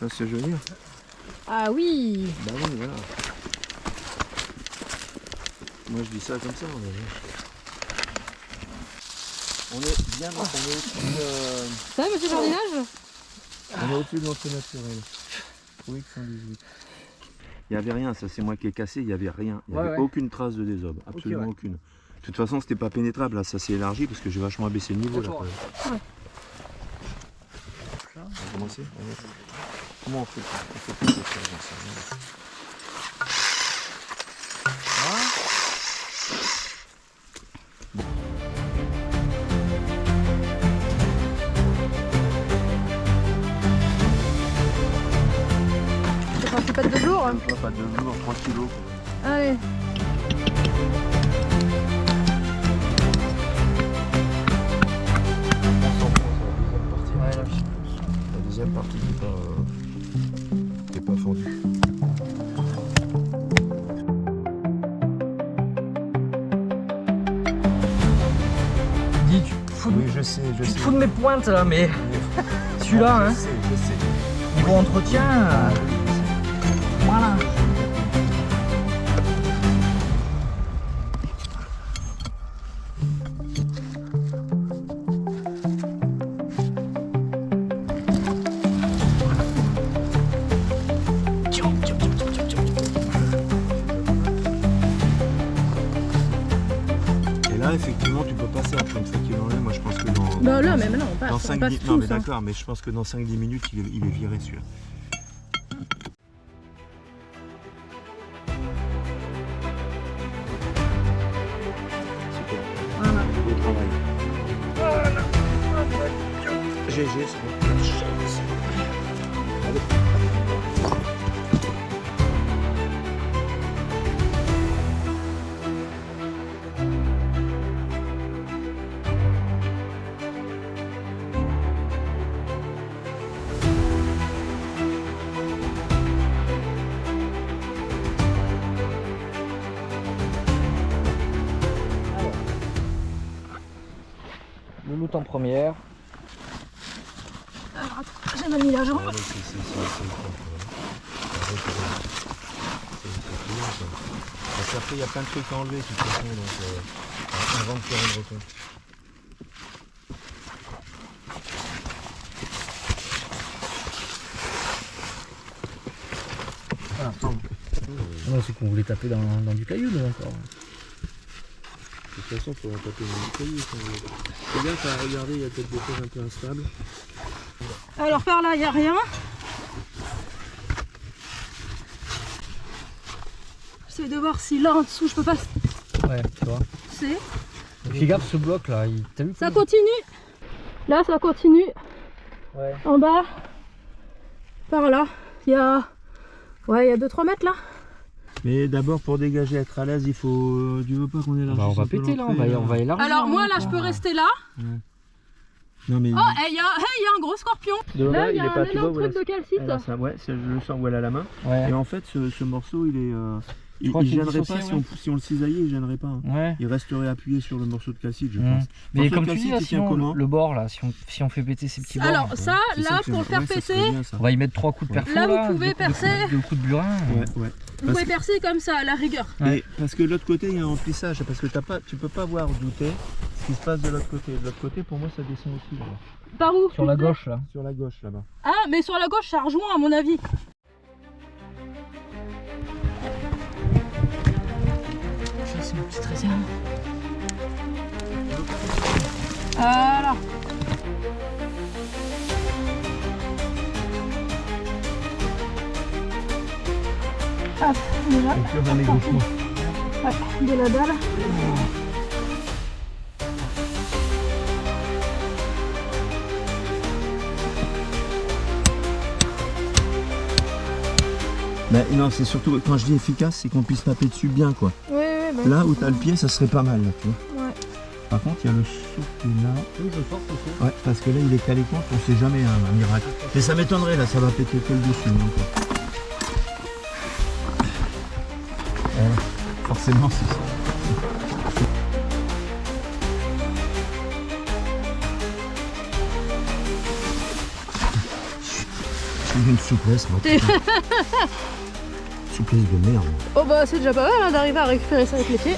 vois ce que je veux dire? Ah oui. Bah oui, voilà. Moi je dis ça comme ça. On est bien, on est au-dessus de... Ça va, monsieur Jardinage? On est au-dessus de l'entrée naturelle. Oui, 118. Il n'y avait rien, ça c'est moi qui ai cassé, il n'y avait rien. Il n'y avait aucune trace de désobe, absolument aucune. De toute façon, c'était pas pénétrable, là ça s'est élargi parce que j'ai vachement abaissé le niveau. Là, ouais. On va commencer. Comment on fait plus de ça? Pas de velours. Pas de velours, 3 kilos. Allez. La deuxième partie qui n'est pas fondue. Dis, tu te fous de, Oui, je sais. tu te fous de mes pointes là, mais celui-là, hein, Je sais. niveau entretien, voilà. Et là, effectivement, tu peux passer après une fois qu'il enlève. Moi, je pense que dans. Bah là, mais maintenant on passe. Dans On 5 passe non, mais tous, hein. d'accord, mais je pense que dans 5-10 minutes, il est viré celui-là. Super. Voilà. Beau travail. Voilà. GG, c'est bon. Allez. Louloute en première. Alors attends, j'ai mal mis la jambe. Ah, oui, c'est client, ça. Parce qu'après, il y a plein de trucs à enlever, de toute façon, donc avant de faire une retour. Ah, pardon. Non, c'est qu'on voulait taper dans du caillou là encore. De toute façon, il faut en taper dans le caillou. C'est bien, tu as regardé, il y a peut-être des choses un peu instables. Alors par là, il n'y a rien. J'essaie de voir si là en dessous je peux passer. Ouais, tu vois. C'est. Fais gaffe, ce bloc là, t'as vu Ça continue. Là, ça continue. Ouais. En bas. Par là. Il y a. Ouais, il y a 2-3 mètres là. Mais d'abord, pour dégager, être à l'aise, il faut. Tu veux pas qu'on élargisse? Bah, on va péter là, on va élargir. Alors moi là, je peux rester là. Non, mais. Oh, et il y a un gros scorpion. Là, il y a un énorme truc de calcite. Ouais, je le sens où elle a la main. Ouais. Et en fait, ce morceau, il est. Il crois qu'il est gênerait pas dissocié, si on le cisaillait, il gênerait pas. Hein. Ouais. Il resterait appuyé sur le morceau de calcite, je pense. Mais Morceau comme de tu dis, calcite, là, il tient sinon, comment le bord là, si on fait péter ces petits bords, Alors ça, C'est là, que pour le faire ouais, ça serait péter, bien, ça. on va y mettre 3 coups de perfo Là, vous là, pouvez percer. 2 coups de burin. Ouais. vous pouvez percer comme ça, à la rigueur. Ouais. Et parce que de l'autre côté, il y a un remplissage, parce que tu peux pas voir d'où t'es, ce qui se passe de l'autre côté. De l'autre côté, pour moi, ça descend aussi. Là. Par où? Sur la gauche là. Sur la gauche, là-bas. Ah, mais sur la gauche, ça rejoint à mon avis. Ça, c'est une petite réserve. Voilà. Hop, déjà. Ouais, de la dalle. Mais non, c'est surtout, quand je dis efficace, c'est qu'on puisse taper dessus bien, quoi. Oui, oui, Là où t'as le pied, ça serait pas mal, là, tu vois. Ouais. Par contre, il y a le souffle là. Oui, je force aussi. Ouais, parce que là, il est calé contre, on sait jamais, hein, un miracle. Mais ça m'étonnerait, là, ça va péter que le dessus, encore. Forcément, c'est ça. J'ai une souplesse, moi. Souplesse de merde. Oh bah c'est déjà pas mal hein, d'arriver à récupérer ça avec les pieds.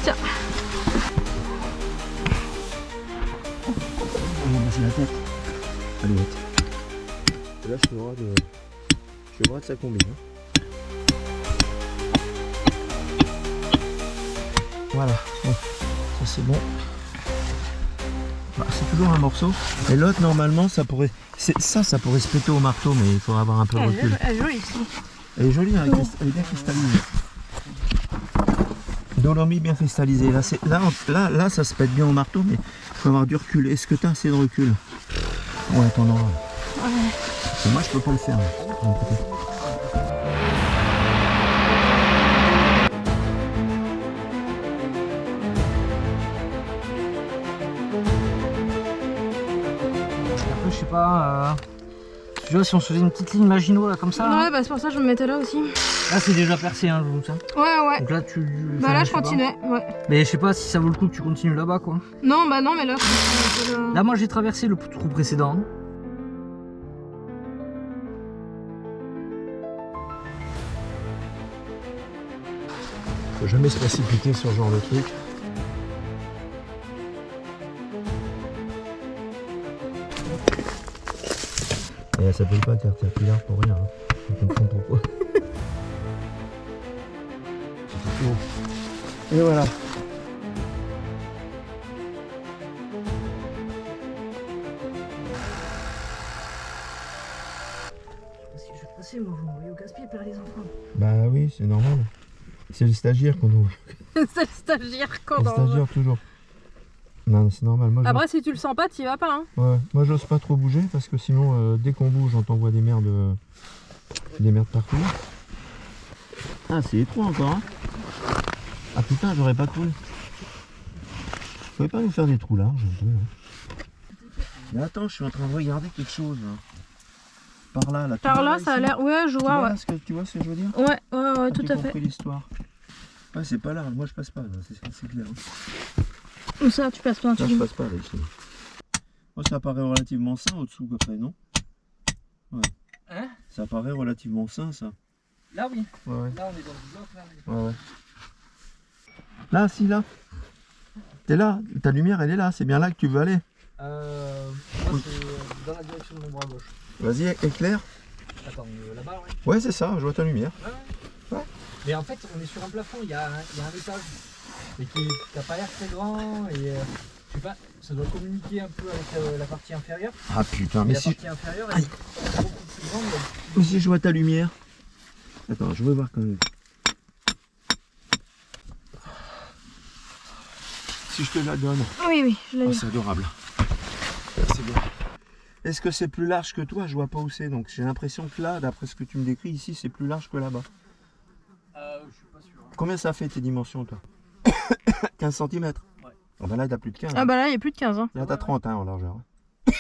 Tiens. On va passer la tête. Allez, vite. Et là, je vais voir que ça combine. Hein. Voilà. Bon. Ça, c'est bon. Bah, c'est toujours un morceau. Et l'autre, normalement, ça pourrait... Ça pourrait se péter au marteau, mais il faudra avoir un peu de recul. Elle est jolie ici. Elle est jolie, elle est bien cristallisée. Dolomie bien cristallisée. Là, ça se pète bien au marteau, mais il faut avoir du recul. Est-ce que tu as assez de recul? Ouais, t'en auras. Ouais. Moi, je peux pas le faire. Après, je sais pas. Tu vois, si on se faisait une petite ligne Maginot là comme ça. Ouais, bah c'est pour ça que je me mettais là aussi. Là, c'est déjà percé, hein, comme ça. Ouais. Donc là, tu. Bah là, je continuais. Ouais. Mais je sais pas si ça vaut le coup que tu continues là-bas, quoi. Non, bah non, mais là. Là, moi, j'ai traversé le trou précédent. Faut jamais se précipiter sur ce genre de truc. Et elle s'appelle pas Caterpillar pour rien. Hein. Je comprends pourquoi. Et voilà. Parce que je vais passer, moi, vous m'envoyez au casse-pied, perdre les enfants. Bah oui, c'est normal. C'est le stagiaire qu'on ouvre. C'est le stagiaire quand Le stagiaire toujours. Non, c'est normal. Moi, après, si tu le sens pas, tu y vas pas. Hein. Ouais, moi j'ose pas trop bouger parce que sinon, dès qu'on bouge, on t'envoie des merdes partout. Ah, c'est étroit encore. Hein. Ah putain, j'aurais pas cru. Vous pouvez pas nous faire des trous larges un peu. Hein. Mais attends, je suis en train de regarder quelque chose. Là. Par là, là. Par là, ça a l'air. Ouais, je vois. Tu vois ce que je veux dire? Ouais, tout à fait. Compris l'histoire. Ouais, c'est pas là. Moi, je passe pas. C'est clair. Où ça, tu passes pas un je passe pas là ici. Moi, ça paraît relativement sain au-dessous après, non? Ouais. Hein? Ça paraît relativement sain, ça. Là, oui. Ouais. Là, on est dans le bloc, là. Ouais. Là, si, là. T'es là. Ta lumière, elle est là. C'est bien là que tu veux aller. Moi, c'est dans la direction de mon bras gauche. Vas-y, éclaire. Attends, là-bas, ouais. Ouais, c'est ça. Je vois ta lumière. Ouais. Mais en fait, on est sur un plafond. Il y a un étage. Mais qui n'a pas l'air très grand et je sais pas, ça doit communiquer un peu avec la partie inférieure. Ah putain, mais la si... partie inférieure est beaucoup plus grande. Mais si je vois ta lumière. Attends, je veux voir quand même. Si je te la donne. Oui, je l'ai Oh, vu. c'est adorable. C'est bien. Est-ce que c'est plus large que toi? Je vois pas où c'est. Donc j'ai l'impression que là, d'après ce que tu me décris ici, c'est plus large que là-bas. Je suis pas sûr. Combien ça fait tes dimensions, toi? 15 cm. Ouais. Oh bah là, t'as plus de 15. Ah bah là, il y a plus de 15. Hein. Là, t'as 30 hein, en largeur. Ouais,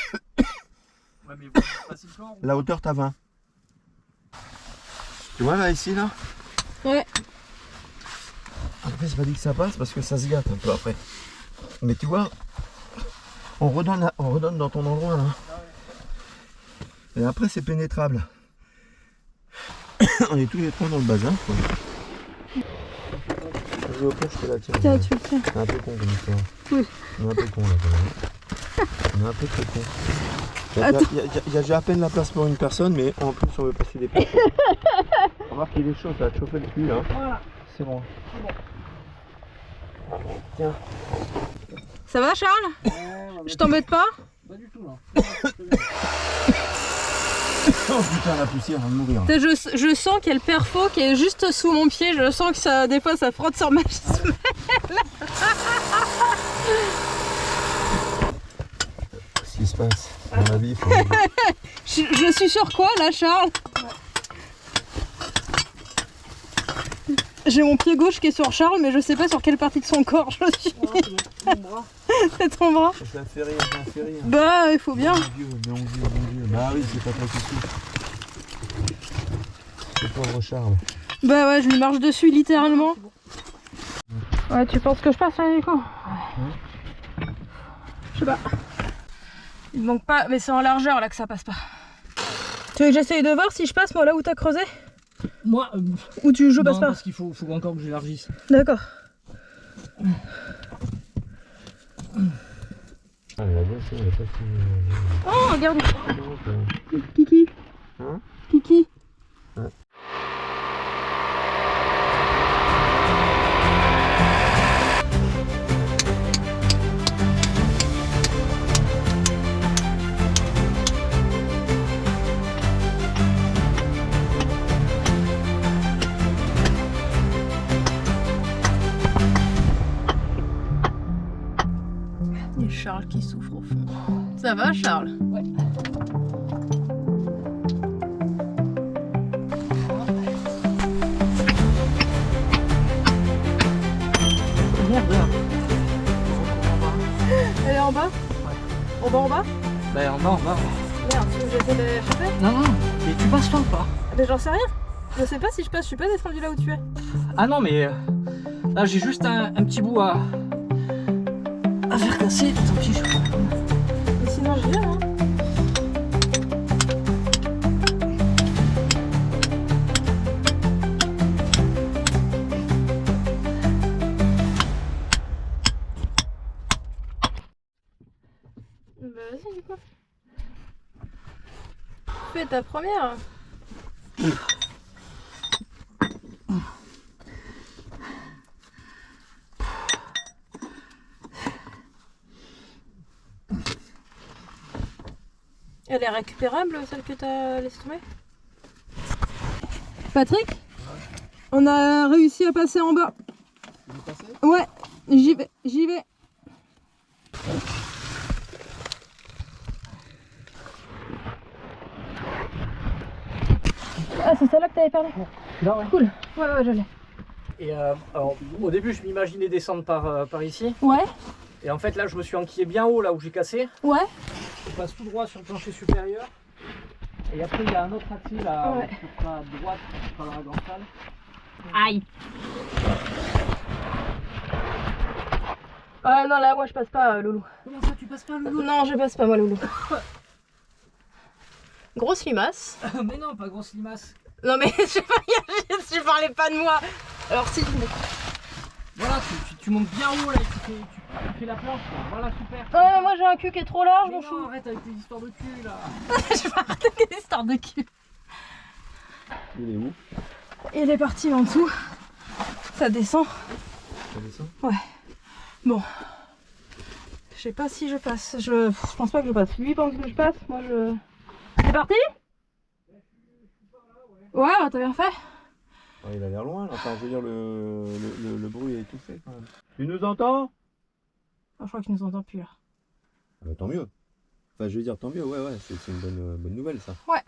mais vous passez le plan. La hauteur, t'as 20. Tu vois là, ici, là? Ouais. Après, c'est pas dit que ça passe parce que ça se gâte un peu après. Mais tu vois, on redonne dans ton endroit là. Et après, c'est pénétrable. On est tous les trois dans le bazar, quoi. Je veux pas, je te la tiens. Tiens, tu le tiens. C'est un peu con comme histoire. Oui. On est un peu con là, quand même. On est un peu très con. Il y a déjà à peine la place pour une personne, mais en plus on veut passer des personnes. Remarque qu'il est chaud, ça va te chauffer le cul là. Voilà. C'est bon. Tiens. Ça va, Charles? Je t'embête pas? Pas du tout là. Oh putain, la poussière va mourir. Je sens qu'il y a le perfo qui est juste sous mon pied. Je sens que ça, des fois, ça frotte sur ma semelle. Ce qui se passe dans la vie, faut... je suis sur quoi là, Charles? J'ai mon pied gauche qui est sur Charles, mais je sais pas sur quelle partie de son corps je suis. C'est ton bras. Ça fait rire, ça fait rire. Bah, il faut bien. Bon Dieu, bon Dieu, bon Dieu. Bah oui, c'est pas toi qui souffre. Le pauvre Charles. Bah ouais, je lui marche dessus littéralement. Ouais, tu penses que je passe là, Nico? Je sais pas. Il manque pas, mais c'est en largeur là que ça passe pas. Tu veux que j'essaye de voir si je passe moi là où t'as creusé? Moi, ou je passe pas? Parce qu'il faut encore que j'élargisse. D'accord. Ah, mais la glace, elle est pas si... Oh, regarde. Kiki. Hein? Kiki. Ouais. Il y a Charles qui souffre au fond. Ça va, Charles? Ouais. Merde. Elle est en bas? Ouais. On va en bas? Bah en bas. Merde, tu veux que j'essaie de la choper? Non, mais tu passes là ou pas? Mais j'en sais rien. Je sais pas si je passe, je suis pas descendu là où tu es. Ah non, mais là j'ai juste un petit bout à faire casser. Tant pis, je... Mais sinon, je viens, hein. Bah vas-y du coup. Fais ta première. Elle est récupérable celle que t'as laissé tomber? Patrick? On a réussi à passer en bas. Ouais, j'y vais. Ah, c'est celle-là que t'avais perdu? Là, ouais. Cool. Ouais, je l'ai. Et alors, au début, je m'imaginais descendre par ici. Ouais, Et en fait, là, je me suis enquillé bien haut, là où j'ai cassé. ouais. Je passe tout droit sur le plancher supérieur. Et après, il y a un autre atil là, Ouais. qui sera à droite, qui sera dans la grande salle. Aïe. Ah non, là, moi je passe pas, Loulou. Comment ça, tu passes pas, Loulou? Non, je passe pas, moi, Loulou. Grosse limace. Mais non, pas grosse limace. Non, mais je parlais pas de moi. Alors, si. Voilà, tu montes bien haut là, et tu fais la planche. Quoi. Voilà, super. Moi j'ai un cul qui est trop large, Mais mon non, chou. arrête avec tes histoires de cul là. Je vais arrêter les histoires de cul. Il est où? Il est parti en dessous. Ça descend. Ça descend? Ouais. Bon. Je sais pas si je passe. Je pense pas que je passe. Lui pense que je passe. Moi je. C'est parti? Ouais, bah, t'as bien fait. Oh, il a l'air loin là. Enfin, je veux dire, le bruit est tout fait quand même. Tu nous entends? Oh, je crois qu'il nous entend plus là. Ah bah, tant mieux. Enfin, je veux dire, tant mieux, ouais, c'est une bonne nouvelle ça. Ouais.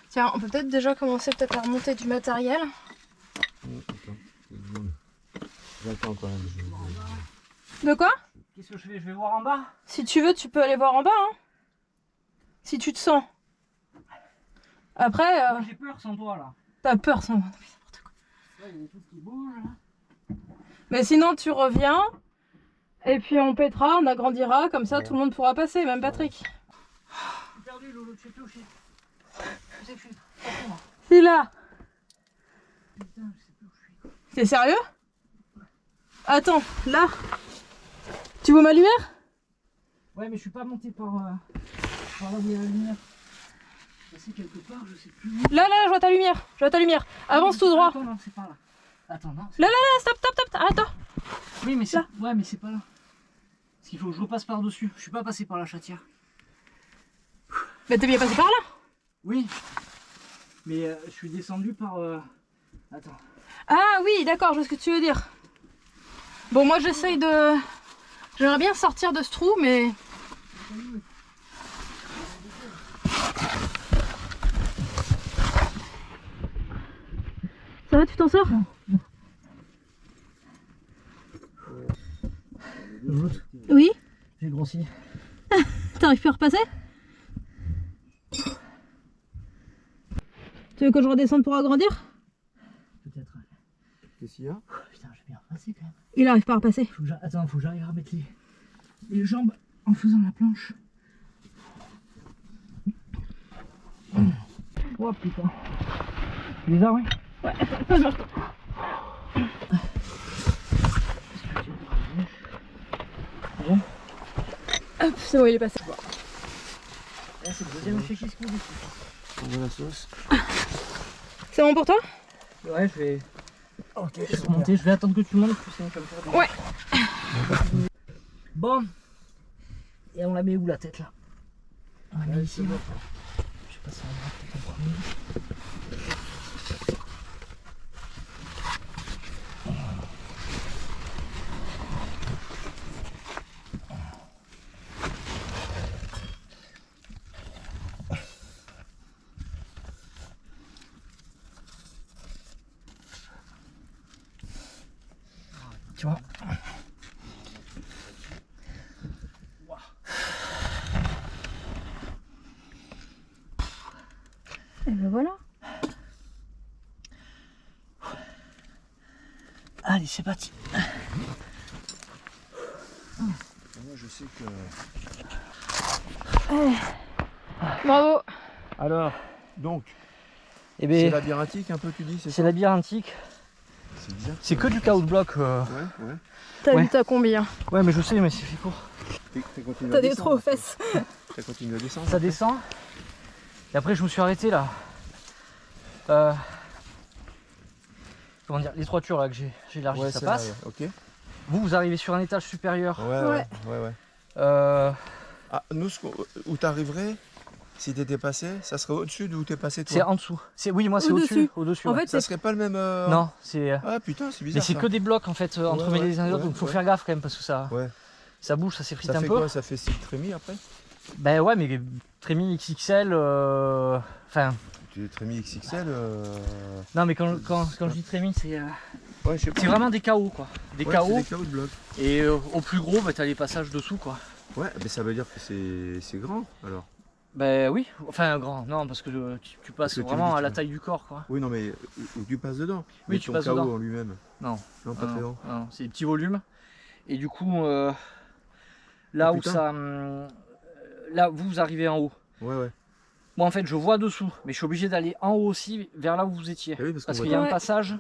Tiens, on peut peut-être déjà commencer à remonter du matériel. J'attends quand même. De quoi? Qu'est-ce que je fais? Je vais voir en bas. Si tu veux, tu peux aller voir en bas, hein. Si tu te sens. Après, Moi, j'ai peur sans toi là. t'as peur sans moi. N'importe quoi. Là, il y a des trucs qui bougent là. Mais sinon, tu reviens. Et puis on pètera, on agrandira, comme ça tout le monde pourra passer, même Patrick. Je suis perdu, Loulou, tu sais plus où je suis. Je sais plus. C'est là. Putain, je sais plus où je suis. T'es sérieux? Attends, là. Tu vois ma lumière? Ouais, mais je suis pas monté par là où il y a la lumière. C'est quelque part, je sais plus où. Là, je vois ta lumière. Je vois ta lumière. Avance tout droit. Attends, non, c'est pas là. Attends, non. Là, stop. Arrête-toi. Oui, mais c'est. Là. Ouais, mais c'est pas là. Parce qu'il faut que je repasse par-dessus. Je suis pas passé par la chatière. Mais t'es bien passé par là. Oui. Mais je suis descendu par. Attends. Ah oui, d'accord, je vois ce que tu veux dire. Bon, moi j'essaye de. J'aimerais bien sortir de ce trou, mais. Ça va, tu t'en sors? Oui. J'ai grossi. T'arrives plus à repasser? Tu veux que je redescende pour agrandir? Peut-être. Qu'est-ce qu'il y a? Putain, je vais bien repasser quand même. Il arrive pas à repasser. Attends, faut que j'arrive à remettre les jambes en faisant la planche. Oh putain. Tu les as, ouais? Ouais, ça marche. Hop, c'est bon, il est passé. Là, c'est le deuxième effet qui se coule ici. On voit la sauce. C'est bon pour toi? Ouais, je vais. Ok, je vais remonter, je vais attendre que tu montes, sinon tu vas me faire des... Ouais. Bon. Et on la met où la tête là? On la met ici là. Je sais pas si on va peut-être en premier. Tu vois. Et ben voilà. Allez, c'est parti. Moi je sais que... Bravo. Alors, donc, Eh c'est ben, labyrinthique un peu tu dis, c'est c'est ça? labyrinthique. C'est bizarre. C'est que du chaos de bloc. Ouais, ouais. T'as Ouais. vu t'as combien? Ouais, mais je sais, mais c'est fait court. T'as continué à T'as des descendre, trous aux fesses. T'as continué à descendre. Ça descend. Et après, je me suis arrêté là. Comment dire, les toitures là que j'ai élargi, Ouais, ça c'est passe. là, ouais. Ok. Vous arrivez sur un étage supérieur. Ouais. Euh, Ah, nous, où t'arriverais, si t'étais passé, ça serait au-dessus d'où t'es passé toi. c'est en dessous. Oui, moi c'est Au-dessus. au-dessus. En ouais. fait, Ça c'est serait pas le même. Non, c'est. Ah putain, c'est Mais bizarre. c'est ça. que des blocs en fait entremêlés Ouais, les uns les autres, ouais, donc faut ouais. faire gaffe quand même parce que ça bouge, ça s'effrite Ça un fait peu. quoi? Ça fait style trémie après? Ben ouais, mais Trémi XXL, enfin. Trémie XXL. Non, mais quand je dis Trémi, c'est Ouais, je sais pas. c'est vraiment des KO quoi. Des Ouais, KO. c'est des KO de bloc. Et au plus gros, bah, t'as les passages dessous quoi. Ouais, mais ça veut dire que c'est grand alors. Ben oui, enfin grand, non, parce que tu passes Parce que tu vraiment le dis, à la tu- taille du corps quoi. Oui, non, mais où tu passes dedans. Oui, Mais tu ton passes KO dedans. en lui-même. Non, Non, pas très grand. non, c'est des petits volumes. Et du coup, là Oh, où putain. ça. Là, vous arrivez en haut. Ouais. Moi en fait, je vois dessous, mais je suis obligé d'aller en haut aussi, vers là où vous étiez. Eh oui, parce qu'on Parce voit qu'il y a Ouais. un passage,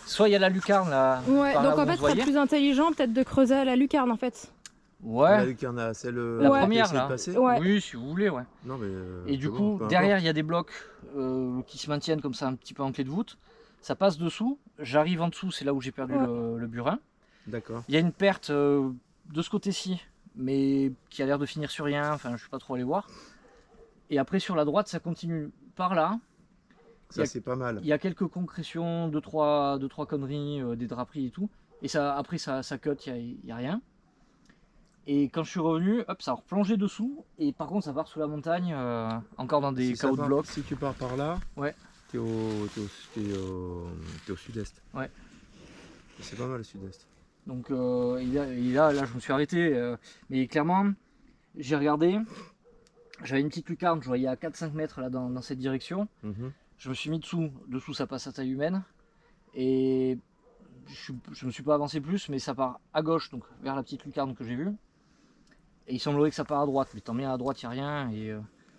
soit il y a la lucarne là. Ouais, par là donc où en on fait, se ce serait voyait. plus intelligent peut-être de creuser à la lucarne en fait. Ouais. La lucarne à celle. La Ouais. première qui essaie de là. passer. Ouais. Oui, si vous voulez, ouais. Non, mais. Et du c'est coup, bon, peu importe. derrière, il y a des blocs qui se maintiennent comme ça un petit peu en clé de voûte. Ça passe dessous. J'arrive en dessous, c'est là où j'ai perdu Ouais. le burin. D'accord. Il y a une perte de ce côté-ci, mais qui a l'air de finir sur rien. Enfin, je suis pas trop allé voir. Et après, sur la droite, ça continue par là. Ça, c'est pas mal. Il y a quelques concrétions, deux trois conneries, des draperies et tout. Et ça, après, ça cut, il n'y a rien. Et quand je suis revenu, hop, ça a replongé dessous. Et par contre, ça part sous la montagne, encore dans des Si ça chaos de part- blocs. Si tu pars par là, Ouais. t'es au sud-est. Ouais. C'est pas mal le sud-est. Donc, et là, je me suis arrêté. Mais clairement, j'ai regardé. J'avais une petite lucarne, je voyais à 4-5 mètres là, dans cette direction. Mhm. Je me suis mis dessous. Dessous, ça passe à taille humaine. Et je me suis pas avancé plus, mais ça part à gauche, donc vers la petite lucarne que j'ai vue. Et il semblerait que ça part à droite, mais tant bien à droite, il n'y a rien. Et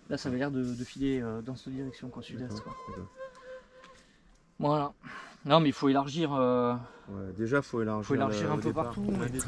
là, ça avait l'air de filer dans cette direction, quoi, sud-est. Quoi. D'accord. Voilà. Non, mais il faut élargir. Ouais, déjà, faut élargir Faut élargir au un peu départ. partout, L'un ouais. des deux.